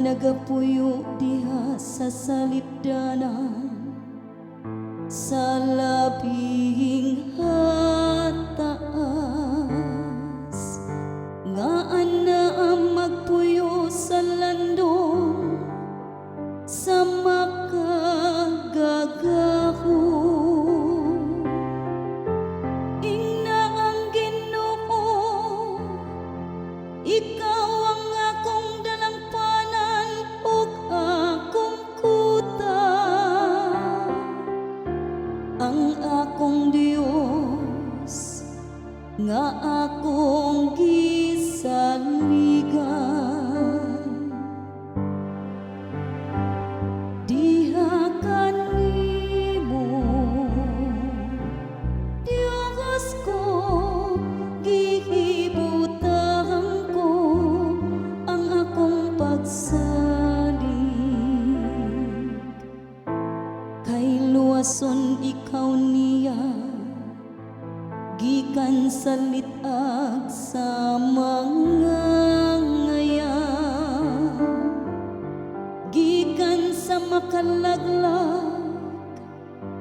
nagapuyo diha sa salipdanan sa labing hataas nga ana ang magpuyo sa landong sa makagagaho. Ingna ang Ginoo, ikaw ang akong dalampanan ug akong kuta, ang akong Dios nga akong gisaligan. Diha kanimo Dios ko, gihibutang ko ang akong pagsalig. Kay luwason ikaw niya, gikan sa litag sa mga ngayan, gikan sa makalaglag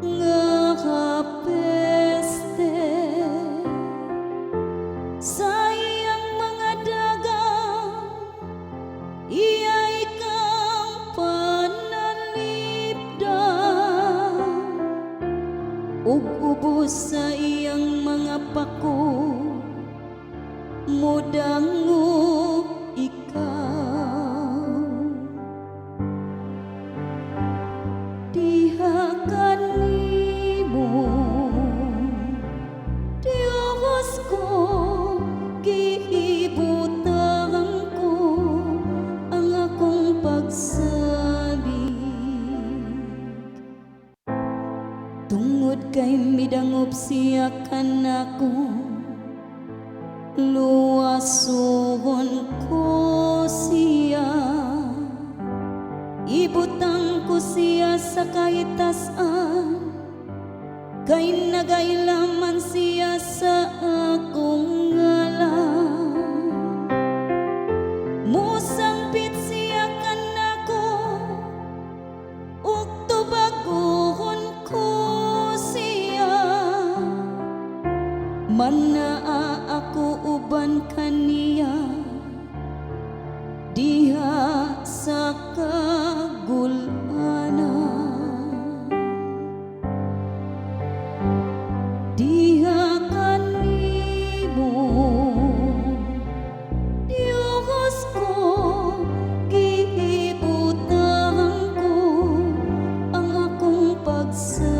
nga peste, sa iyang mga dagang iya'y kang panalipdan, ug ubos sa iyang mga pako modangop ikaw. Diha kanimo Dios ko, gihibutang ko ang akong pagsalig. Tungod kay midangop siya kanako, luwason ko siya, ibutang ko siya sa kahitasan, kay nagailaman siya sa akong ngalan. Musangpit siya kanako, ug tubagon ko siya, manaa ako uban kaniya diha sa kagulanan. Diha kanimo Dios ko, gihibutang ko ang akong pagsalig.